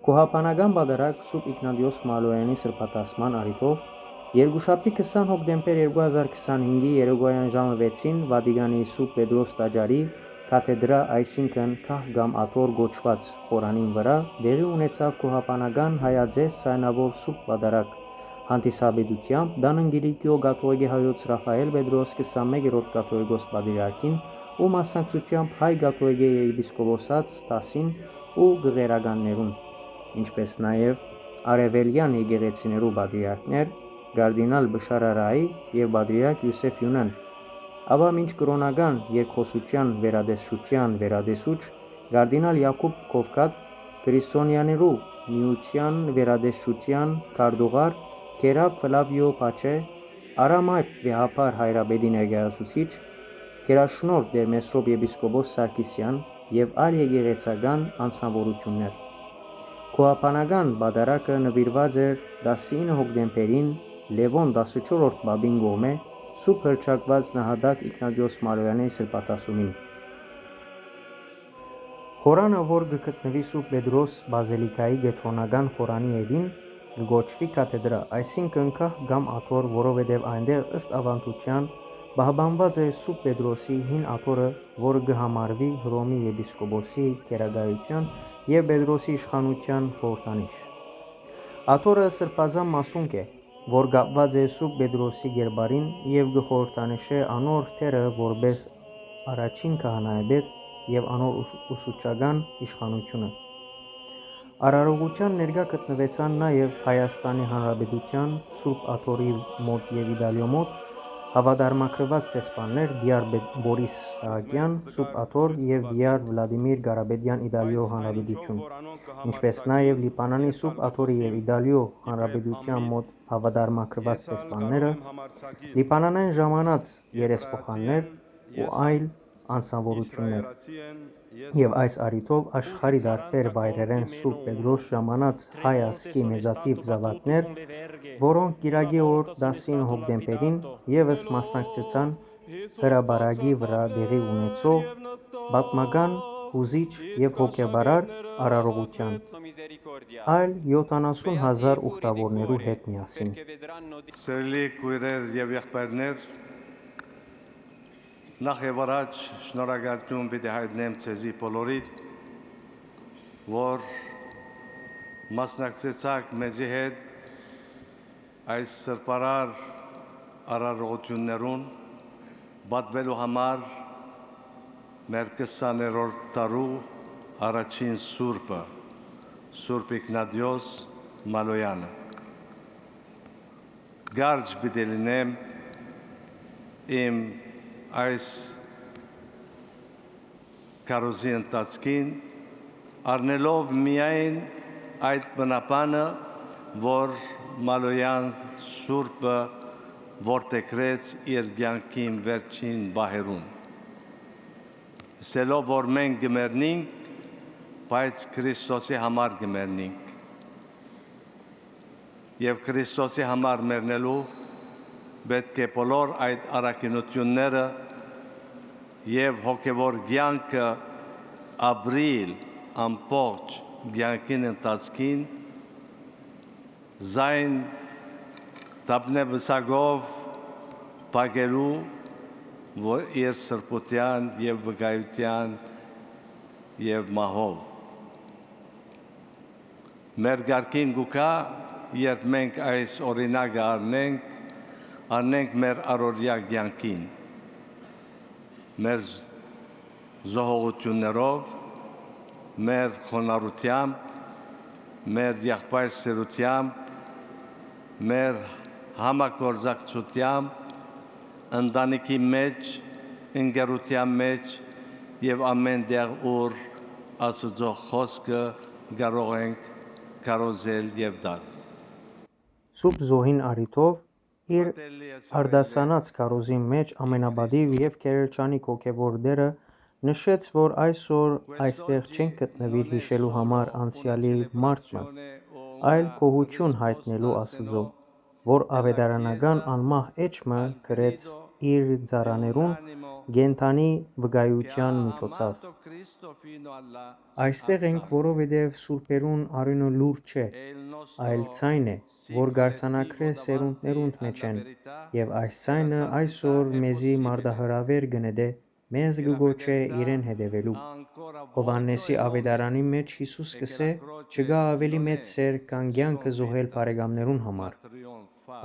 Կոհապանական բադարակ Սուրբ Իգնատիոս Մալոյանի սրբատասման առիթով երկուշաբթի 20 հոկտեմբեր 2025-ի երեկոյան ժամը 6-ին Վատիկանի Սուրբ Պետրոս տաճարի կաթեդրա, այսինքն քահ աթոռ գոչված խորանին վրա տեղի ունեցավ կոհապանական հայաձես ցայնավոր Սուրբ բադարակ հանդիսաբերությամբ Դանընգիրիկիո կաթողիկե հայոց Ռաֆայել Պետրոս 21-րդ կաթողիկոս պատրիարքին ու մասնակցությամբ հայ կաթողիկե եպիսկոպոսաց Ստասին ու գղերականներուն, ինչպես նաև արևելյան եկեղեցիներու պատրիարքներ կարդինալ Բշարարայի եւ պատրիարք Յուսեֆ Յունան, ապա մինչ կրոնական երկխոսության վերադեսչության վերադեսուչ կարդինալ Յակուբ Կովկատ, քրիստոնյաներու միության վերադեսչության քարտուղար Քերապ Ֆլավիո Փաչե, Արամայր վեհապար հայրապետի ներկայացուցիչ, Գերաշնորհ Տեր Մեսրոպ եպիսկոպոս Սարգսյան եւ այլ եկեղեցական անձնավորություններ։ Կոհապանական բադարակը նվիրված էր 19 հոկտեմբերին Լևոն 14-րդ պապին կողմէ Սուրբ հռչակված նահատակ Իգնատիոս Մալոյանի սրբատասումին։ Խորանը, որ գտնվի Սուրբ Պետրոս բազիլիկայի կենտրոնական խորանի ելին, կոչվի կաթեդրա, այսինքն քահ աթոռ, որովհետև այնտեղ ըստ ավանդության պահպանված է Սուրբ Պետրոսի հին աթոռը, որը կհամարվի Հռոմի եպիսկոպոսի գերագայության եւ Պետրոսի իշխանության խորհրդանիշ։ Աթոռը սրբազան մասունք է, որ կապված է Սուրբ Պետրոսի կերպարին եւ կխորհրդանշե անոր թերը որպես առաջին քահանայապետ եւ անոր ուսուցչական իշխանությունը։ Արարողության ներկա գտնվեցան նաև Հայաստանի Հանրապետության Սուրբ Աթոռի մոտ եւ Իտալիո մոտ հավատարմագրված դեսպաններ Դիար Բորիս Սահակյան Սուրբ Աթոռ եւ Դիար Վլադիմիր Կարապետյան Իտալիո Հանրապետություն, ինչպես նաև Լիբանանի Սուրբ Աթոռի եւ Իտալիո Հանրապետության մոտ հավատարմագրված դեսպանները, Լիբանանեն ժամանած երեսփոխաններ ու այլ անձնավորություններ։ Եվ այս առիթով աշխարհի տարբեր վայրերեն Սուրբ Պետրոս ժամանած հայ ազգի մեծաթիվ զավակներ, որոնք կիրակի օր 19 հոկտեմբերին ևս մասնակցեցան հրապարակի վրա տեղի ունեցող պատմական, հուզիչ եւ հոգեբարար արարողության, այլ 70,000 ուխտավորներու հետ միասին։ Սիրելի քույրեր եւ եղբայրներ, նախ եւ առաջ շնորհակալություն պիտի հայտնեմ ցեզի բոլորիդ, որ մասնակցեցաք մեզի հետ այս սրբարար արարողություններուն պատվելու համար մեր 20-րդ տարու առաջին սուրբը, Սուրբ Իգնատիոս Մալոյանը։ Գարջ պիտի լինեմ իմ այս կարոզի ընթացքին, առնելով միայն այդ բնապանը, որ Մալոյան Սուրբը որդեգրեց իր կյանքին վերջին բահերուն։ Ասելով, որ մենք գմերնինք, բայց Քրիստոսի համար գմերնինք։ Եվ Քրիստոսի համար մեռնելու պետք է բոլոր այդ առաքինությունները եւ հոգեվոր կյանքը ապրիլ ամբողջ կյանքին ընթացքին զայն տապնեբսագով բագելու իր սրբության եւ վկայության եւ մահով։ Մեր կարգին գուկա, երբ մենք այս օրինակը առնենք մեր առօրյա կյանքին, մեր զոհողություններով, մեր խոնարհությամբ, մեր եղբայր սիրությամբ, մեր համագործակցությամբ, ընտանիքի մեջ, ընկերության մեջ եւ ամեն տեղ, ուր Աստծո խոսքը կարող ենք կարոզել եւ դալ։ Սուրբ զոհին առիթով իր արդասանած քարոզի մեջ ամենաբադիվ եւ քերերջանիկ հոգեվոր դերը նշեց, որ այսօր այստեղ չենք գտնվիր հիշելու համար անցյալի մարդը, այլ գոհություն հայտնելու Աստծո, որ ավետարանական անմահ էջմը գրեց իր ծառաներուն գենթանի վկայության միջոցով։ Այստեղ ենք, որովհետև սուրբերուն արյունը լուր չէ, այլ ցայն է, որ գարսանակրե սերունդներունդ մեջ են, եւ այս ցայնը այսօր մեզի մարդահրավեր գնեդե մեզ գգոչե իրեն հետևելու։ Հովհաննեսի ավետարանի մեջ Հիսուս կսե չկա ավելի մեծ սեր քան կյանքը զոհել բարեկամներուն համար։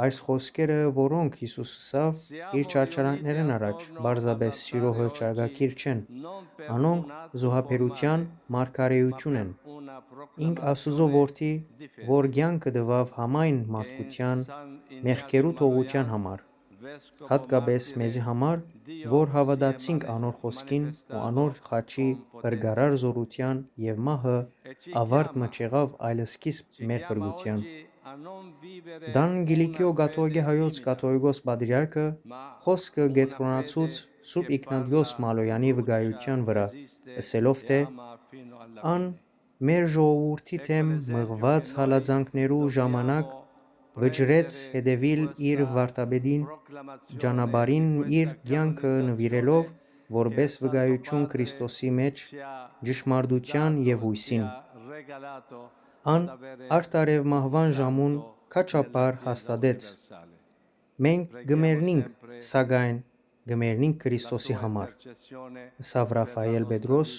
Այս խոսքերը, որոնք Հիսուս ասավ իր չարչարանքներն առաջ, բարձրապես սիրո հռչակագիր չեն, անոնք զոհաբերության մարգարեություն են։ Ինք Աստուծո որդի, որ կյանքը տվավ համայն մարդկության մեղքերու թողության համար, հատկապես մեզի համար, որ հավատացինք անոր խոսքին ու անոր խաչի փրկարար զորության եւ մահը ավարտ մը չեղավ այլ սկիզբ մեր փրկության։ Դան Գիլիկիո Գաթողիկե հայոց կաթողիկոս պատրիարքը խոսքը գետրոնացուց Սուրբ Իգնատիոս Մալոյանի վկայության վրա, ասելով թե ան մեր ժողովուրդի թեմ մղված հալածանքներու ժամանակ վճռեց հետևիլ իր վարդապետին ճանապարհին իր կյանքը նվիրելով որպես վկայություն Քրիստոսի մեջ ճշմարտության եւ հույսին։ Ան արդարև մահվան ժամուն քաջաբար հաստատեց. մենք գմերնինք, սակայն գմերնինք Քրիստոսի համար։ Սավ Ռաֆայել Պետրոս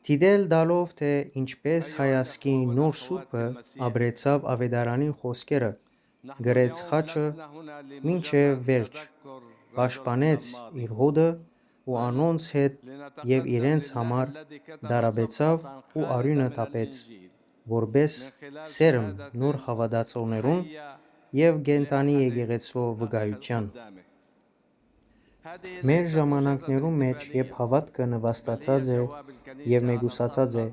դիտել տալով թե ինչպես հայասկի նոր սուրբը ապրեցավ ավետարանին խոսքերը, գրեց խաչը մինչև վերջ, պաշտպանեց իր հոդը ու անոնց հետ եւ իրենց համար դարաբեցավ ու արյունը տապեց, որպես սերմ նոր հավատացողներուն եւ կենդանի եկեղեցու վկայության։ Մեր ժամանակներու մեջ, երբ հավատքը նվաստացած է եւ մեգուսացած է,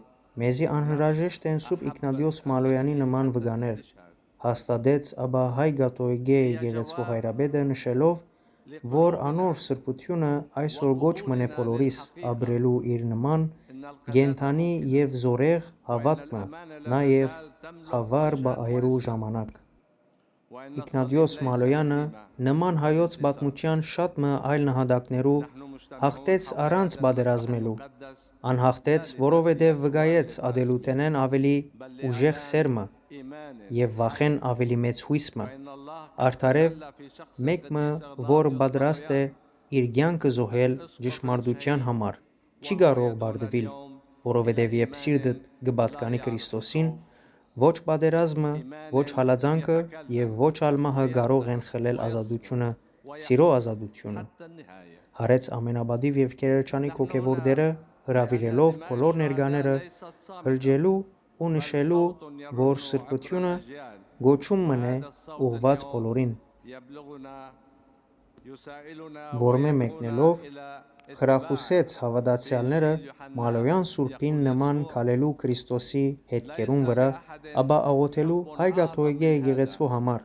մեզի անհրաժեշտ են Սուրբ Իգնատիոս Մալոյանի նման վկաներ, հաստատեց ապա հայ կաթողիկե եկեղեցու հայրապետը նշելով, որ անոր սրբությունը այսօր գոչ մնե բոլորիս ապրելու իր նման կենդանի եւ զորեղ հավատքը նաեւ խավար բահերու ժամանակ։ Իգնատիոս Մալոյանը նման հայոց պատմության շատ մը այլ նահատակներու հաղթեց առանց պատերազմելու, անհաղթեց, որովհետև վկայեց ադելութենեն ավելի ուժեղ սերմը եւ վախեն ավելի մեծ հույսմը, արդարև մեկը, որ պատրաստ է իր կյանքը զոհել ճշմարտության համար, չի կարող բարդվել, որովհետև երբ սիրտդ կպատկանի Քրիստոսին, ոչ պատերազմը, ոչ հալածանքը եւ ոչ ալմահը կարող են խլել ազատությունը, սիրո ազատությունը։ Հարեց ամենապատիվ եւ քերերջանիկ հոգեվոր Տերը հրավիրելով բոլոր ներկաները հրճելու ու նշելու, որ սրբությունը գոչում մնե ուղված բոլորին, որմե մեկնելով խրախուսեց հավատացյալները Մալոյան սուրբին նման քալելու Քրիստոսի հետքերուն վրա, ապա աղոթելու հայ կաթողիկե եկեղեցու համար,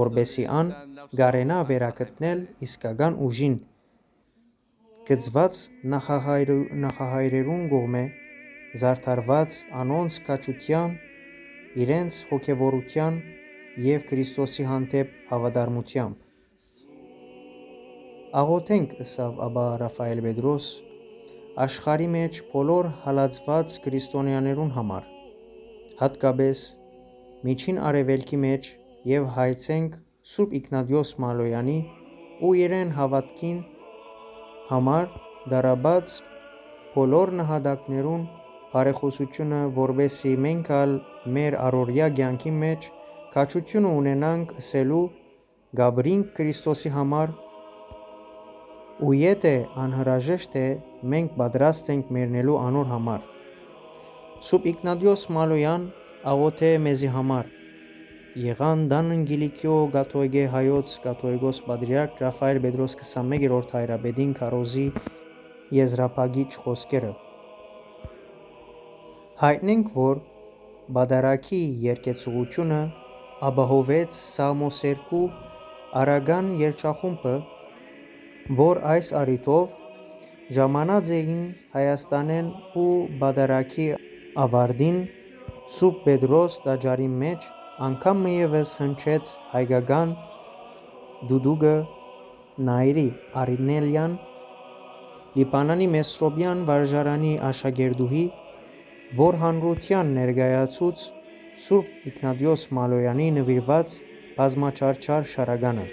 որպեսզի ան գարենա վերագտնել իսկական ուժին, գծված նախահայրերուն կողմէ, զարդարված անոնց քաջության, իրենց հոգևորության եւ Քրիստոսի հանդեպ հավատարմությամբ։ Աղոթենք, ըսավ ապա Ռաֆայել Պետրոս, աշխարհի մեջ բոլոր հալածված քրիստոնյաներուն համար, հատկապես Միջին Արևելքի մեջ եւ հայցենք Սուրբ Իգնատիոս Մալոյանի ու իրեն հավատքին համար դարաբաց բոլոր նահատակներուն բարեխոսությունը, որպեսզի մենք ալ մեր առօրյա կյանքի մեջ քաջություն ունենանք ասելու գաբրինք Քրիստոսի համար ու եթե անհրաժեշտ է, մենք պատրաստ ենք մեռնելու անոր համար։ Սուրբ Իգնատիոս Մալոյան աղոթե մեզի համար։ Եղան Դան Գիլիկիո Գաթողիկե հայոց կաթողիկոս պատրիարք Ռաֆայել Պետրոս 21-րդ հայրապետին քարոզի եզրափակիչ խոսքերը։ Հայտնենք, որ բադարակի երկեցողությունը ապահովեց Սամոսերկու արական երգչախումբը, որ այս առիթով ժամանած էին Հայաստանեն ու բադարակի ավարտին Սուրբ Պետրոս տաճարի մեջ անգամ ևս հնչեց հայկական դուդուկը Նայրի Արինելյան, Լիբանանի Մեսրոբյան վարժարանի աշակերտուհի, որ հանրության ներկայացուց Սուրբ Իգնատիոս Մալոյանի նվիրված բազմաչարչար շարականը։